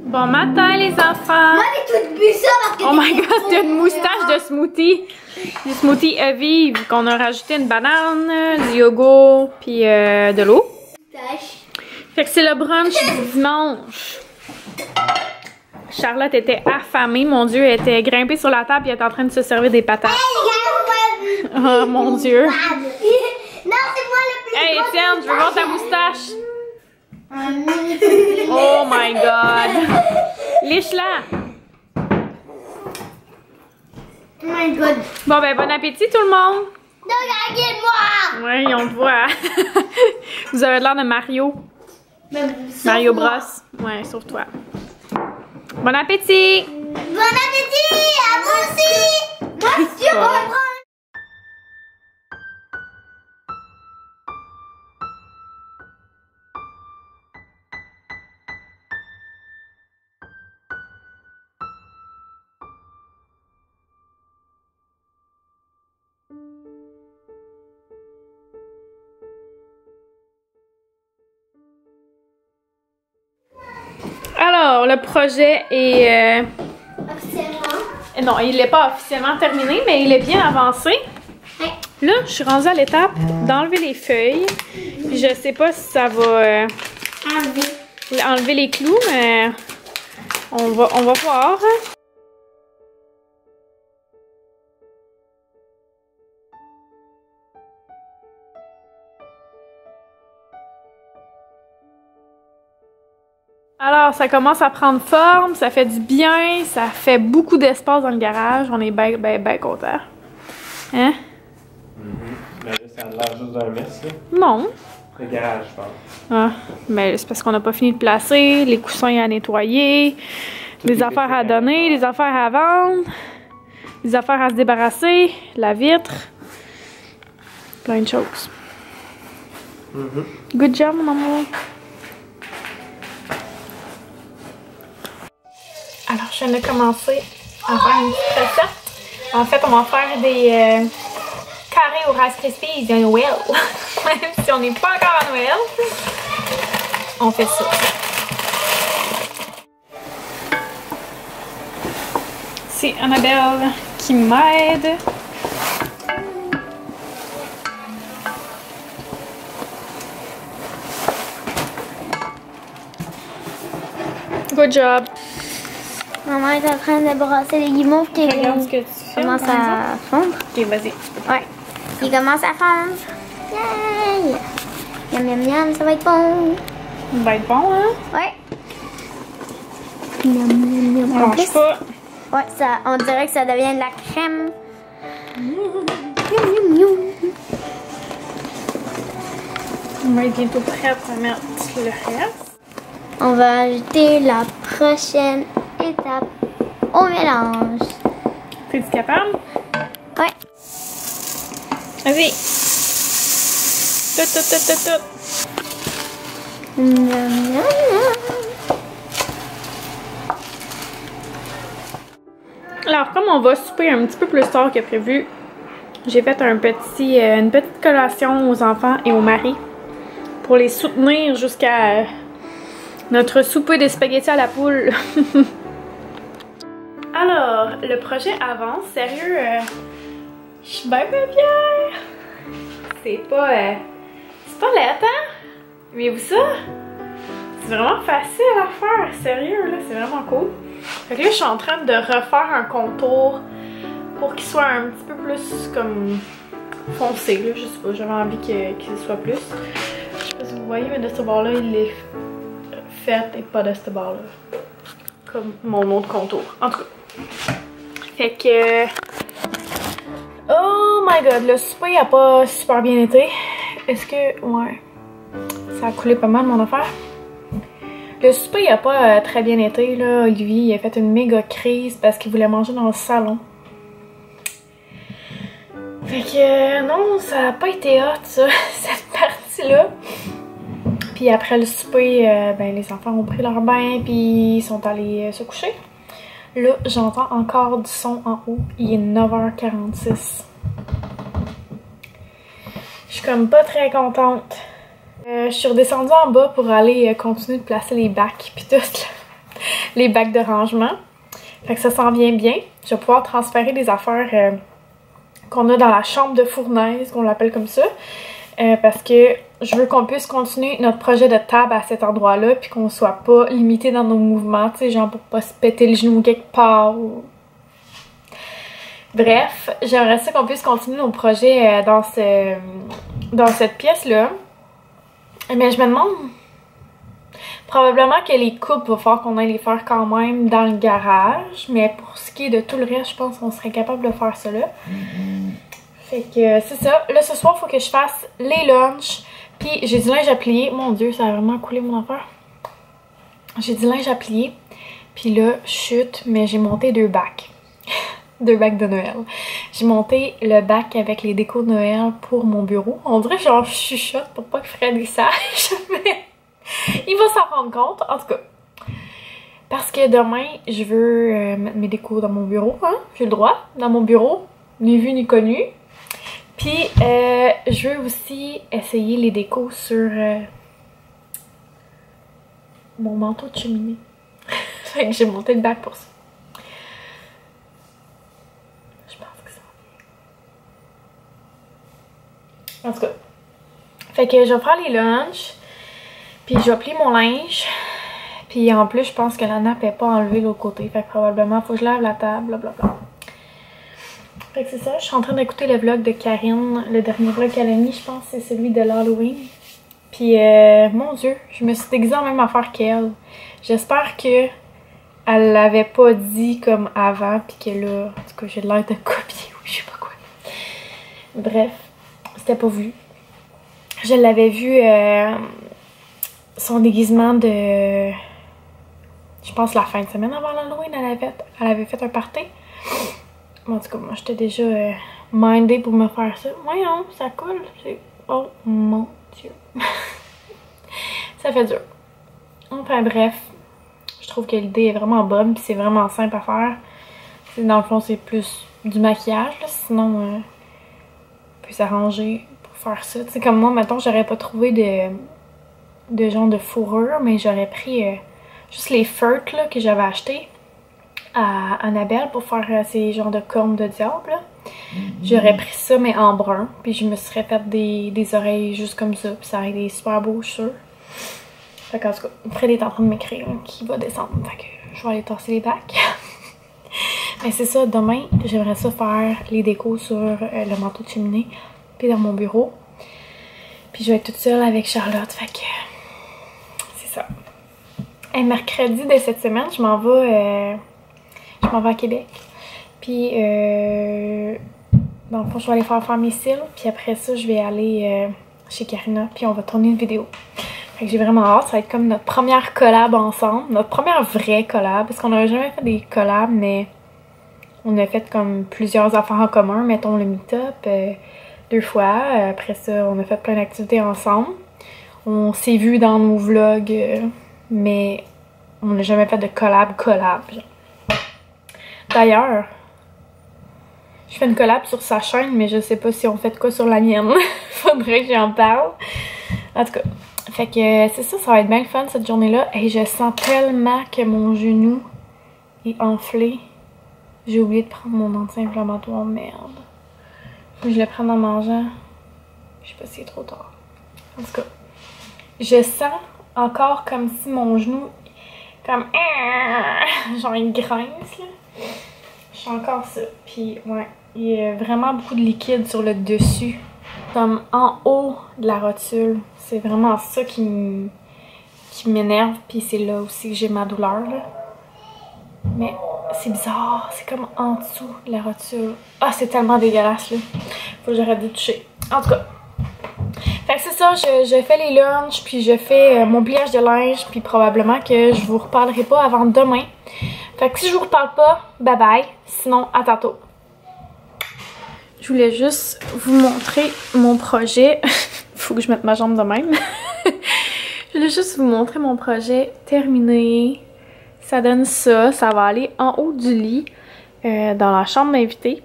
Bon matin les enfants! Moi j'ai tout bu ça parce que oh my god, t'as une moustache de smoothie! Du smoothie Evie, qu'on a rajouté une banane, du yogourt, puis de l'eau. Fait que c'est le brunch du dimanche. Charlotte était affamée, mon Dieu, elle était grimpée sur la table et elle était en train de se servir des patates. Oh mon Dieu! Non, c'est moi le plus. Hey Étienne, je veux voir ta moustache! Oh my god! Liche-la! Oh my god. Bon ben, bon appétit tout le monde! Regardez-moi! Ouais, on te voit. Vous avez l'air de Mario. Mario Bros. Ouais, sauf toi. Bon appétit! Bon appétit! À vous aussi! Moi, je reprends. Alors, le projet est... Officiellement. Non, il n'est pas officiellement terminé, mais il est bien avancé. Ouais. Là, je suis rendue à l'étape d'enlever les feuilles. Puis je sais pas si ça va enlever les clous, mais on va voir. Alors, ça commence à prendre forme, ça fait du bien, ça fait beaucoup d'espace dans le garage. On est bien contents. Hein? Mais là, ça a l'air juste d'un mess, là. Non. Le garage, je pense. Ah, mais c'est parce qu'on n'a pas fini de placer, les coussins à nettoyer, des affaires à donner, des affaires à vendre, des affaires à se débarrasser, la vitre, plein de choses. Good job, mon amour. Alors, je viens de commencer à faire une petite recette. En fait, on va faire des carrés au Rice Krispies de Noël. Même si on n'est pas encore à Noël, on fait ça. C'est Annabelle qui m'aide. Good job. Maman est en train de brasser les guimauves qui Regarde ce que tu fais. commencent à fondre. Ok, vas-y. Ouais. Il commence à fondre. Yay! Miam miam miam, ça va être bon. Ça va être bon, hein? Ouais. Miam miam miam. On lâche pas. Ouais, ça, on dirait que ça devient de la crème. Miam miam miam. On va être bientôt prête à mettre le reste. On va ajouter la prochaine étape au mélange. Es-tu capable? Ouais. Vas-y. Tout. Miam miam miam. Alors, comme on va souper un petit peu plus tard que prévu, j'ai fait une petite collation aux enfants et au mari pour les soutenir jusqu'à notre souper de spaghettis à la poule. Alors, le projet avance. Sérieux, je suis bien fière. C'est pas laid, hein? Mais vous ça? C'est vraiment facile à faire. Sérieux, là, c'est vraiment cool. Fait que là, je suis en train de refaire un contour pour qu'il soit un petit peu plus comme foncé, là. Je sais pas, j'avais envie qu'il soit plus. Je sais pas si vous voyez, mais de ce bord-là, il est fait et pas de ce bord-là. Comme mon autre contour. En tout cas. Fait que... Oh my god, le souper a pas super bien été. Est-ce que... Ouais. Ça a coulé pas mal mon affaire. Le souper a pas très bien été, là. Olivier il a fait une méga crise parce qu'il voulait manger dans le salon. Fait que non, ça a pas été hot, ça, cette partie-là. Puis après le souper, ben, les enfants ont pris leur bain puis ils sont allés se coucher. Là, j'entends encore du son en haut. Il est 9h46. Je suis comme pas très contente. Je suis redescendue en bas pour aller continuer de placer les bacs puis tout. les bacs de rangement. Fait que ça s'en vient bien. Je vais pouvoir transférer des affaires qu'on a dans la chambre de fournaise, qu'on l'appelle comme ça. Parce que je veux qu'on puisse continuer notre projet de table à cet endroit-là, puis qu'on soit pas limité dans nos mouvements, tu sais, genre pour pas se péter le genou quelque part. Ou... Bref, j'aimerais ça qu'on puisse continuer nos projets dans cette pièce-là. Mais je me demande... Probablement que les coupes, il va falloir qu'on aille les faire quand même dans le garage. Mais pour ce qui est de tout le reste, je pense qu'on serait capable de faire ça là. Fait que c'est ça. Là, ce soir, il faut que je fasse les lunchs. Puis j'ai du linge à plier. Mon Dieu, ça a vraiment coulé mon affaire. J'ai du linge à plier. Puis là, chute, mais j'ai monté 2 bacs. 2 bacs de Noël. J'ai monté le bac avec les décos de Noël pour mon bureau. On dirait que genre je chuchote pour pas que Fred y sache, mais il va s'en rendre compte, en tout cas. Parce que demain, je veux mettre mes décos dans mon bureau, hein? J'ai le droit, dans mon bureau, ni vu ni connu. Puis, je veux aussi essayer les décos sur mon manteau de cheminée. Fait que j'ai monté le bac pour ça. Je pense que ça va bien. En tout cas. Fait que je vais faire les lunchs. Puis je vais plier mon linge. Puis en plus, je pense que la nappe n'est pas enlevée de l'autre côté. Fait que probablement, il faut que je lave la table, blablabla. Fait que c'est ça, je suis en train d'écouter le vlog de Karine. Le dernier vlog qu'elle a mis, je pense, c'est celui de l'Halloween. Puis, mon Dieu, je me suis déguisée en même affaire qu'elle. J'espère que elle l'avait pas dit comme avant, puis que là, en tout cas, j'ai l'air de copier ou je sais pas quoi. Bref, c'était pas vu. Je l'avais vu, son déguisement de... Je pense la fin de semaine avant l'Halloween, elle avait fait un party. En tout cas, moi, j'étais déjà mindée pour me faire ça. Voyons, ça coule. Oh mon Dieu. Ça fait dur. Enfin bref, je trouve que l'idée est vraiment bonne, puis c'est vraiment simple à faire. Dans le fond, c'est plus du maquillage, là. Sinon, on peut s'arranger pour faire ça. Tu sais, comme moi, mettons, j'aurais pas trouvé de genre de fourrure, mais j'aurais pris juste les feutres là, que j'avais achetés à Annabelle pour faire ces genres de cornes de diable. J'aurais pris ça, mais en brun. Puis je me serais fait des oreilles juste comme ça. Puis ça aurait été super beau, je suis sûre. Fait qu'en tout cas, Fred est en train de m'écrire qui va descendre. Fait que je vais aller tasser les bacs. Mais c'est ça, demain, j'aimerais ça faire les décos sur le manteau de cheminée. Puis dans mon bureau. Puis je vais être toute seule avec Charlotte. Fait que c'est ça. Et mercredi de cette semaine, je m'en vais à Québec. Puis, dans le fond, je vais aller faire mes cils. Puis après ça, je vais aller chez Karina. Puis on va tourner une vidéo. Fait que j'ai vraiment hâte. Ça va être comme notre première collab ensemble. Notre première vraie collab. Parce qu'on n'avait jamais fait des collabs, mais on a fait comme plusieurs affaires en commun. Mettons le meet-up 2 fois. Après ça, on a fait plein d'activités ensemble. On s'est vu dans nos vlogs, mais on n'a jamais fait de collab. D'ailleurs, je fais une collab sur sa chaîne, mais je sais pas si on fait de quoi sur la mienne. Faudrait que j'en parle. En tout cas, fait que c'est ça, ça va être bien le fun cette journée-là. Et je sens tellement que mon genou est enflé. J'ai oublié de prendre mon anti-inflammatoire, merde. Faut que je le prenne en mangeant. Je sais pas si c'est trop tard. En tout cas, je sens encore comme si mon genou, comme genre il grince là. Je sens encore ça. Puis ouais, il y a vraiment beaucoup de liquide sur le dessus. Comme en haut de la rotule. C'est vraiment ça qui m'énerve. Puis c'est là aussi que j'ai ma douleur là. Mais c'est bizarre. C'est comme en dessous de la rotule. Ah, c'est tellement dégueulasse là. Faut que j'arrête de toucher. En tout cas. Fait que c'est ça, je fais les lunchs, puis je fais mon pliage de linge, puis probablement que je vous reparlerai pas avant demain. Fait que si je vous reparle pas, bye bye. Sinon, à tantôt. Je voulais juste vous montrer mon projet. Faut que je mette ma jambe de même. Je voulais juste vous montrer mon projet terminé. Ça donne ça. Ça va aller en haut du lit, dans la chambre d'invité.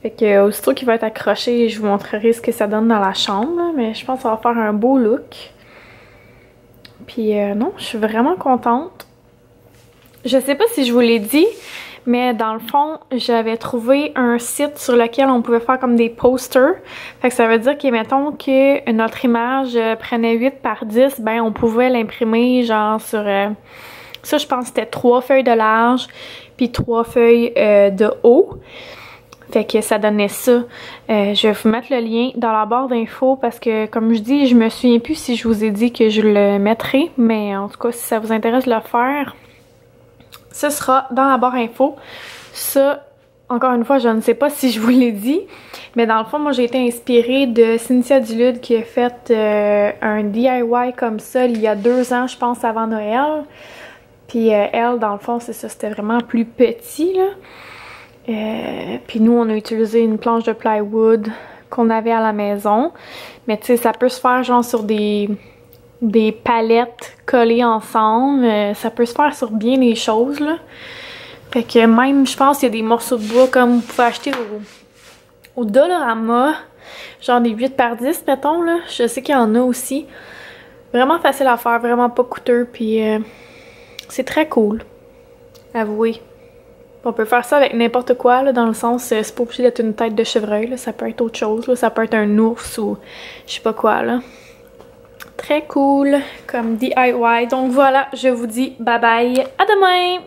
Fait que aussitôt qu'il va être accroché, je vous montrerai ce que ça donne dans la chambre. Mais je pense que ça va faire un beau look. Puis non, je suis vraiment contente. je sais pas si je vous l'ai dit, mais dans le fond, j'avais trouvé un site sur lequel on pouvait faire comme des posters. Fait que ça veut dire que, mettons que notre image prenait 8 par 10, ben on pouvait l'imprimer genre sur... ça, je pense que c'était 3 feuilles de large, puis 3 feuilles de haut. Fait que ça donnait ça. Je vais vous mettre le lien dans la barre d'infos parce que, comme je dis, je me souviens plus si je vous ai dit que je le mettrais. Mais en tout cas, si ça vous intéresse de le faire, ce sera dans la barre info. Ça, encore une fois, je ne sais pas si je vous l'ai dit. Mais dans le fond, moi, j'ai été inspirée de Cynthia Dulude qui a fait un DIY comme ça il y a 2 ans, je pense, avant Noël. Puis elle, dans le fond, c'est ça, c'était vraiment plus petit, là. Puis nous, on a utilisé une planche de plywood qu'on avait à la maison. Mais tu sais, ça peut se faire genre sur des palettes collées ensemble. Ça peut se faire sur bien des choses, là. Fait que même, je pense qu'il y a des morceaux de bois comme vous pouvez acheter au Dollarama. Genre des 8 par 10, mettons, là. Je sais qu'il y en a aussi. Vraiment facile à faire, vraiment pas coûteux. Puis c'est très cool. Avouez. On peut faire ça avec n'importe quoi, là, dans le sens, c'est pas obligé d'être une tête de chevreuil, là, ça peut être autre chose, là, ça peut être un ours ou je sais pas quoi, là. Très cool comme DIY. Donc voilà, je vous dis bye bye, à demain!